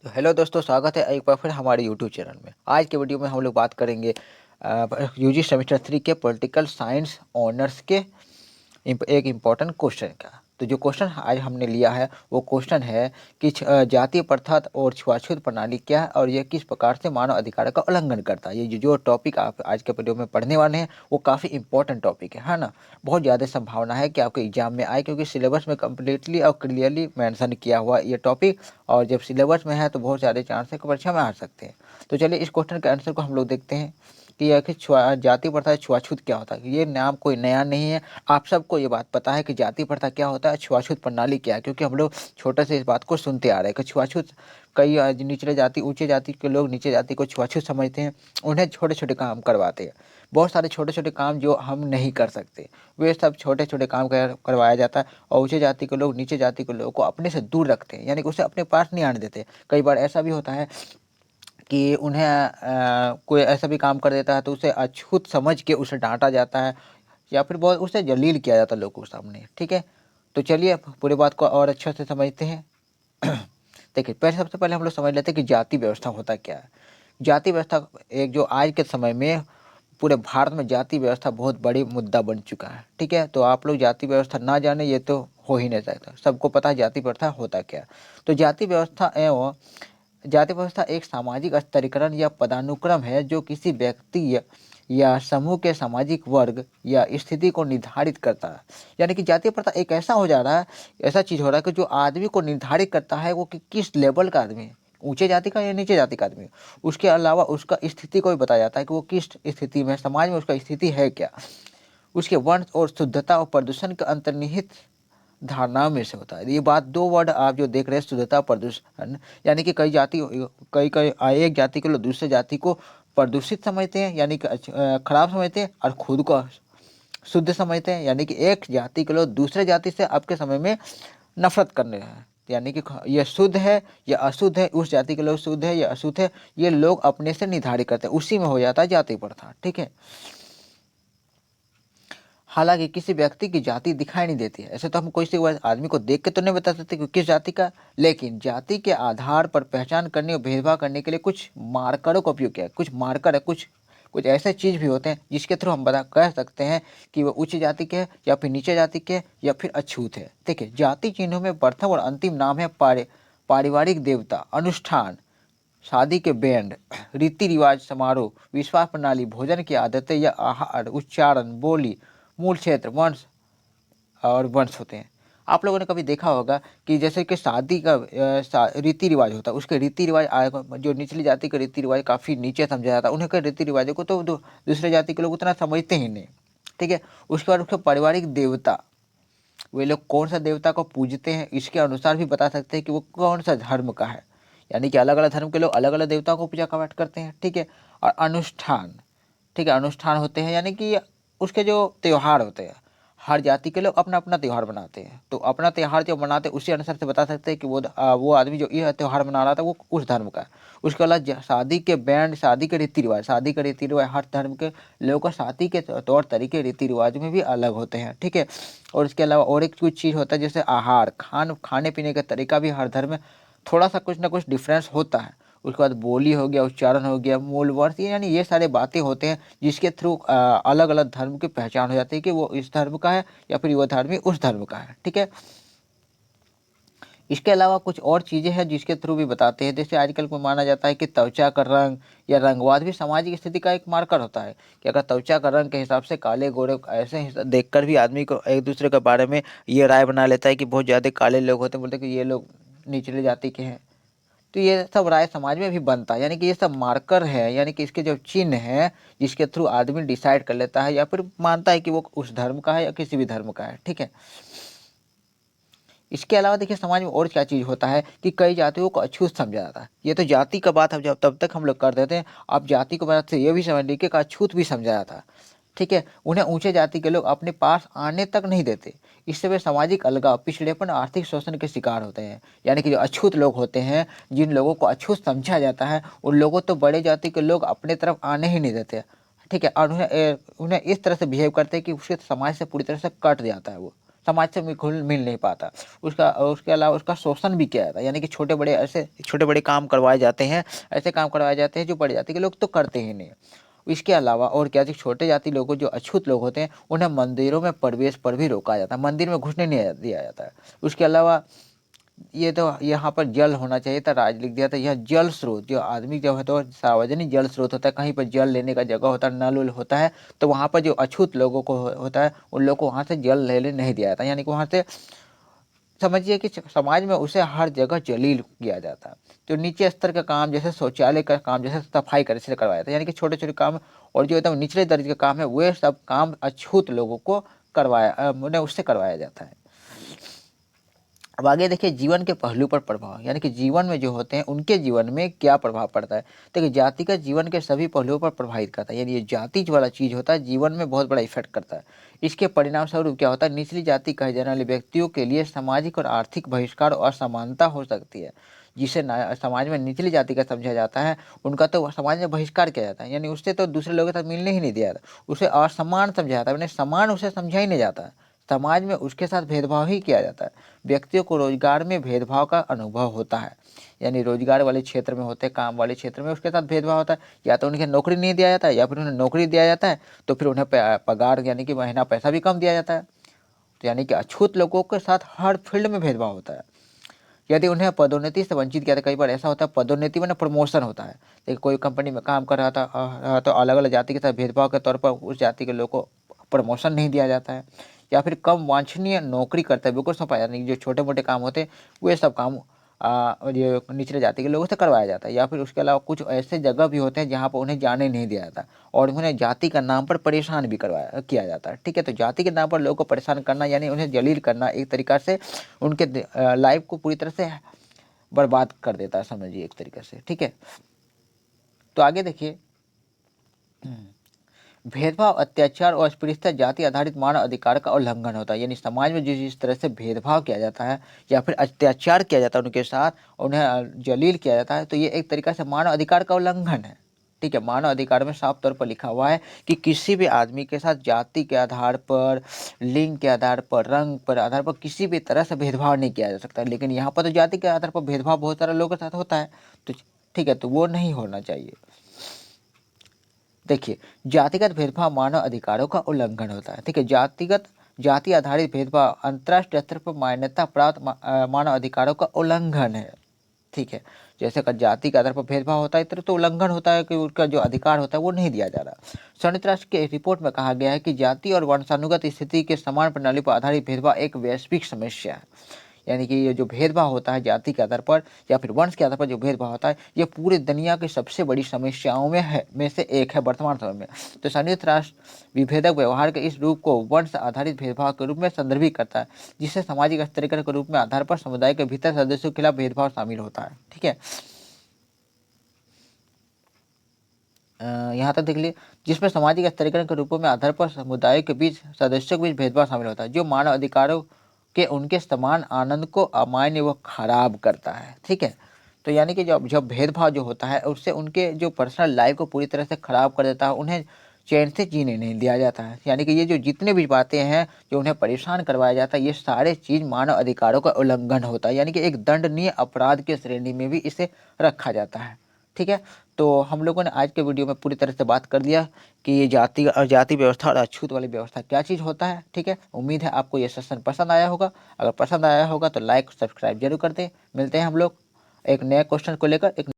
तो हेलो दोस्तों, स्वागत है एक बार फिर हमारे यूट्यूब चैनल में। आज के वीडियो में हम लोग बात करेंगे यूजी सेमेस्टर 3 के पॉलिटिकल साइंस ऑनर्स के एक इम्पॉर्टेंट क्वेश्चन का। तो जो क्वेश्चन आज हमने लिया है वो क्वेश्चन है कि जातीय प्रथा और छुआछूत प्रणाली क्या है और यह किस प्रकार से मानव अधिकार का उल्लंघन करता है। ये जो टॉपिक आप आज के वीडियो में पढ़ने वाले हैं वो काफ़ी इंपॉर्टेंट टॉपिक है ना। बहुत ज़्यादा संभावना है कि आपके एग्जाम में आए, क्योंकि सिलेबस में कम्प्लीटली और क्लियरली मेंशन किया हुआ ये टॉपिक, और जब सिलेबस में है तो बहुत सारे चांस है कि परीक्षा में आ सकते हैं। तो चलिए इस क्वेश्चन के आंसर को हम लोग देखते हैं कि आखिर जाति प्रथा छुआछूत क्या होता है। ये नाम कोई नया नहीं है, आप सबको ये बात पता है कि जाति प्रथा क्या होता है, छुआछूत प्रणाली क्या है, क्योंकि हम लोग छोटे से इस बात को सुनते आ रहे हैं कि छुआछूत कई निचले जाति ऊंचे जाति के लोग नीचे जाति को छुआछूत समझते हैं, उन्हें छोटे छोटे काम करवाते हैं। बहुत सारे छोटे छोटे काम जो हम नहीं कर सकते वे सब छोटे छोटे काम करवाया जाता है, और ऊंचे जाति के लोग नीचे जाति के लोगों को अपने से दूर रखते हैं, यानी कि उसे अपने पास नहीं आने देते। कई बार ऐसा भी होता है कि उन्हें कोई ऐसा भी काम कर देता है तो उसे अछूत समझ के उसे डांटा जाता है, या फिर बहुत उसे जलील किया जाता है लोगों के सामने। ठीक है, तो चलिए पूरी बात को और अच्छे से समझते हैं। देखिए, सबसे पहले हम लोग समझ लेते हैं कि जाति व्यवस्था होता क्या है। जाति व्यवस्था एक जो आज के समय में पूरे भारत में जाति व्यवस्था बहुत बड़ी मुद्दा बन चुका है। ठीक है, तो आप लोग जाति व्यवस्था ना जाने ये तो हो ही नहीं सकता, सबको पता है जाति प्रथा होता क्या है। तो जाति व्यवस्था एक सामाजिक स्तरीकरण या पदानुक्रम है जो किसी व्यक्ति या समूह के सामाजिक वर्ग या स्थिति को निर्धारित करता है। यानी कि जातीय प्रथा एक ऐसा हो जा रहा है, ऐसा चीज हो रहा है कि जो आदमी को निर्धारित करता है वो कि किस लेवल का आदमी है, ऊंचे जाति का या नीचे जाति का आदमी है। उसके अलावा उसका स्थिति को भी बताया जाता है कि वो किस स्थिति में, समाज में उसका स्थिति है क्या। उसके वंश और शुद्धता और प्रदूषण के अंतर्निहित धारणाओं में से होता है। ये बात, दो वर्ड आप जो देख रहे हैं, शुद्धता प्रदूषण, यानी कि कई कई एक जाति के लोग दूसरे जाति को प्रदूषित समझते हैं, यानी कि खराब समझते हैं, और खुद को शुद्ध समझते हैं, यानी कि एक जाति के लोग दूसरे जाति से आपके समय में नफरत करने हैं, यानी कि यह शुद्ध है या अशुद्ध है, उस जाति के लोग शुद्ध है या अशुद्ध है, ये लोग अपने से निर्धारित करते हैं, उसी में हो जाता है जाति प्रथा। ठीक है, हालांकि किसी व्यक्ति की जाति दिखाई नहीं देती है। ऐसे तो हम कोई से आदमी को देख के तो नहीं बता सकते कि किस जाति का, लेकिन जाति के आधार पर पहचान करने और भेदभाव करने के लिए कुछ मार्करों का उपयोग किया है। कुछ मार्कर है, कुछ कुछ ऐसे चीज़ भी होते हैं जिसके थ्रू हम कह सकते हैं कि वो उच्च जाति के हैं या फिर नीचे जाति के या फिर अछूत है। देखिए, जाति चिन्हों में प्रथम और अंतिम नाम है पारिवारिक देवता, अनुष्ठान, शादी के बैंड, रीति रिवाज, समारोह, विश्वास प्रणाली, भोजन की आदतें या आहार, उच्चारण, बोली, मूल क्षेत्र, वंश होते हैं। आप लोगों ने कभी देखा होगा कि जैसे कि शादी का रीति रिवाज होता है, उसके रीति रिवाज जो निचली जाति के रीति रिवाज काफ़ी नीचे समझा जाता है, उन्हें के रीति रिवाजों को तो दूसरे जाति के लोग उतना समझते ही नहीं। ठीक है, उसके बाद उसके पारिवारिक देवता, वे लोग कौन सा देवता को पूजते हैं इसके अनुसार भी बता सकते हैं कि वो कौन सा धर्म का है, यानी कि अलग अलग धर्म के लोग अलग अलग देवताओं को पूजा पाठ करते हैं। ठीक है, और अनुष्ठान, ठीक है, अनुष्ठान होते हैं यानी कि उसके जो त्यौहार होते हैं, हर जाति के लोग अपना अपना त्यौहार बनाते हैं, तो अपना त्यौहार जो मनाते हैं उसी अनुसार से बता सकते हैं कि वो आदमी जो यह त्यौहार मना रहा था वो उस धर्म का है। उसके अलावा शादी के बैंड, शादी के रीति रिवाज, हर धर्म के लोगों का शादी के तौर तरीके रीति रिवाज में भी अलग होते हैं। ठीक है, और इसके अलावा और एक कुछ चीज़ होता है जैसे आहार, खाने पीने का तरीका भी हर धर्म में थोड़ा सा कुछ ना कुछ डिफरेंस होता है। उसके बाद बोली हो गया, उच्चारण हो गया, मूल वर्ष, यानी ये सारे बातें होते हैं जिसके थ्रू अलग अलग धर्म की पहचान हो जाती है कि वो इस धर्म का है या फिर वो धर्मी उस धर्म का है। ठीक है, इसके अलावा कुछ और चीज़ें हैं जिसके थ्रू भी बताते हैं, जैसे आजकल को माना जाता है कि त्वचा का रंग या रंगवाद भी सामाजिक स्थिति का एक मार्कर होता है, कि अगर त्वचा का रंग के हिसाब से काले गोरे ऐसे देखकर भी आदमी को एक दूसरे के बारे में ये राय बना लेता है कि बहुत ज़्यादा काले लोग होते हैं, बोलते हैं कि ये लोग निचले जाति के हैं। तो ये सब राय समाज में भी बनता है, यानी कि ये सब मार्कर है, यानी कि इसके जो चिन्ह है जिसके थ्रू आदमी डिसाइड कर लेता है या फिर मानता है कि वो उस धर्म का है या किसी भी धर्म का है। ठीक है, इसके अलावा देखिए समाज में और क्या चीज़ होता है कि कई जातियों को अछूत समझा जाता है। ये तो जाति का बात हम जब तब तक हम लोग कर देते हैं, अब जाति को बात से ये भी समझ लीजिए कि अछूत भी समझा जाता है। ठीक है, उन्हें ऊंचे जाति के लोग अपने पास आने तक नहीं देते, इससे वे सामाजिक अलगाव, पिछड़ेपन, आर्थिक शोषण के शिकार होते हैं। यानी कि जो अछूत लोग होते हैं, जिन लोगों को अछूत समझा जाता है, उन लोगों तो बड़े जाति के लोग अपने तरफ आने ही नहीं देते। ठीक है, और उन्हें इस तरह से बिहेव करते हैं कि उसके समाज से पूरी तरह से कट जाता है वो, समाज से घुल मिल नहीं पाता। उसका उसके अलावा उसका शोषण भी किया जाता है, यानी कि छोटे बड़े काम करवाए जाते हैं, ऐसे काम करवाए जाते हैं जो बड़ी जाति के लोग तो करते ही नहीं। इसके अलावा और क्या, छोटे जाति लोगों जो अछूत लोग होते हैं उन्हें मंदिरों में प्रवेश पर भी रोका जाता है, मंदिर में घुसने नहीं दिया जाता है। उसके अलावा ये तो यहाँ पर जल होना चाहिए था, राज लिख दिया था। यह जल स्रोत जो आदमी जो है तो सार्वजनिक जल स्रोत होता है, कहीं पर जल लेने का जगह होता है, नल उल होता है, तो वहाँ पर जो अछूत लोगों को होता है उन लोगों को वहाँ से जल लेने नहीं दिया जाता, यानी कि वहाँ से समझिए कि समाज में उसे हर जगह जलील किया जाता है। तो नीचे स्तर का काम जैसे शौचालय का काम, जैसे सफाई कर से करवाया जाता है, यानी कि छोटे छोटे काम और जो एकदम निचले दर्जे का काम है वे सब काम अछूत लोगों को उन्हें उससे करवाया जाता है। अब आगे देखिए जीवन के पहलू पर प्रभाव, यानी कि जीवन में जो होते हैं उनके जीवन में क्या प्रभाव पड़ता है। देखिए जाति का जीवन के सभी पहलुओं पर प्रभावित करता है, यानी ये जाति वाला चीज होता है जीवन में बहुत बड़ा इफेक्ट करता है। इसके परिणाम स्वरूप क्या होता है, निचली जाति कहे जाने वाले व्यक्तियों के लिए सामाजिक और आर्थिक बहिष्कार और असमानता हो सकती है। जिसे समाज में निचली जाति का समझा जाता है उनका तो समाज में बहिष्कार किया जाता है, यानी उससे तो दूसरे लोगों के साथ मिलने ही नहीं दिया जाता, उसे असमान समझा जाता है, समान उसे समझा ही नहीं जाता। समाज में उसके साथ भेदभाव ही किया जाता है। व्यक्तियों को रोजगार में भेदभाव का अनुभव होता है, यानी रोजगार वाले क्षेत्र में होते, काम वाले क्षेत्र में उसके साथ भेदभाव होता है। या तो उन्हें नौकरी नहीं दिया जाता है, या फिर उन्हें नौकरी दिया जाता है तो फिर उन्हें पगार यानी कि महीना पैसा भी कम दिया जाता है। तो यानी कि अछूत लोगों के साथ हर फील्ड में भेदभाव होता है। यदि उन्हें पदोन्नति से वंचित किया था, कई बार ऐसा होता है पदोन्नति में प्रमोशन होता है, लेकिन कोई कंपनी में काम कर रहा था तो अलग अलग जाति के साथ भेदभाव के तौर पर उस जाति के लोग को प्रमोशन नहीं दिया जाता है। या फिर कम वांछनीय नौकरी करते हैं, बिल्कुल सफाई, यानी जो छोटे मोटे काम होते हैं वे सब काम ये निचले जाति के लोगों से करवाया जाता है। या फिर उसके अलावा कुछ ऐसे जगह भी होते हैं जहाँ पर उन्हें जाने नहीं दिया जाता और उन्हें जाति का नाम पर परेशान भी करवाया किया जाता है। ठीक है, तो जाति के नाम पर लोगों को परेशान करना यानी उन्हें जलील करना एक तरीका से उनके लाइफ को पूरी तरह से बर्बाद कर देता है, समझिए एक तरीके से। ठीक है, तो आगे देखिए भेदभाव, अत्याचार और अस्पृश्यता जाति आधारित मानव अधिकार का उल्लंघन होता है, यानी समाज में जिस तरह से भेदभाव किया जाता है या फिर अत्याचार किया जाता है उनके साथ, उन्हें जलील किया जाता है, तो ये एक तरीका से मानव अधिकार का उल्लंघन है। ठीक है, मानव अधिकार में साफ तौर पर लिखा हुआ है कि किसी भी आदमी के साथ जाति के आधार पर, लिंग के आधार पर, रंग पर आधार पर किसी भी तरह से भेदभाव नहीं किया जा सकता। लेकिन यहाँ पर तो जाति के आधार पर भेदभाव बहुत सारे लोगों के साथ होता है, तो ठीक है, तो वो नहीं होना चाहिए। देखिए जातिगत भेदभाव मानव अधिकारों का उल्लंघन होता है। ठीक है, जाति आधारित भेदभाव अंतर्राष्ट्रीय स्तर पर मान्यता प्राप्त मानव अधिकारों का उल्लंघन है। ठीक है, जैसे कि जाति के आधार पर भेदभाव होता है इस तरह तो उल्लंघन होता है कि उसका जो अधिकार होता है वो नहीं दिया जा रहा। संयुक्त राष्ट्र की रिपोर्ट में कहा गया है कि जाति और वंशानुगत स्थिति के समान प्रणाली पर आधारित भेदभाव एक वैश्विक समस्या है, यानी कि ये जो भेदभाव होता है जाति के आधार पर या फिर वंश के आधार पर जो भेदभाव होता है ये पूरी दुनिया की सबसे बड़ी समस्याओं में से एक है वर्तमान समय में। तो संयुक्त राष्ट्र विभेदक व्यवहार के इस रूप को वंश आधारित भेदभाव के रूप में संदर्भित करता है, जिससे सामाजिक स्तरीकरण के रूप में आधार पर समुदाय के भीतर सदस्यों के खिलाफ भेदभाव शामिल होता है। ठीक है, यहाँ तक देख लीजिए जिसमें सामाजिक स्तरीकरण के रूपों में आधार पर समुदाय के बीच सदस्यों के बीच भेदभाव शामिल होता है, जो मानव अधिकारों के उनके समान आनंद को अमान्य व खराब करता है। ठीक है, तो यानी कि जब जब भेदभाव जो होता है उससे उनके जो पर्सनल लाइफ को पूरी तरह से खराब कर देता है, उन्हें चैन से जीने नहीं दिया जाता है। यानी कि ये जो जितने भी बातें हैं जो उन्हें परेशान करवाया जाता है ये सारे चीज़ मानव अधिकारों का उल्लंघन होता है, यानी कि एक दंडनीय अपराध की श्रेणी में भी इसे रखा जाता है। ठीक है, तो हम लोगों ने आज के वीडियो में पूरी तरह से बात कर दिया कि ये जाति व्यवस्था और अछूत वाली व्यवस्था क्या चीज़ होता है। ठीक है, उम्मीद है आपको ये सेशन पसंद आया होगा। अगर पसंद आया होगा तो लाइक सब्सक्राइब जरूर कर दें। मिलते हैं हम लोग एक नए क्वेश्चन को लेकर एक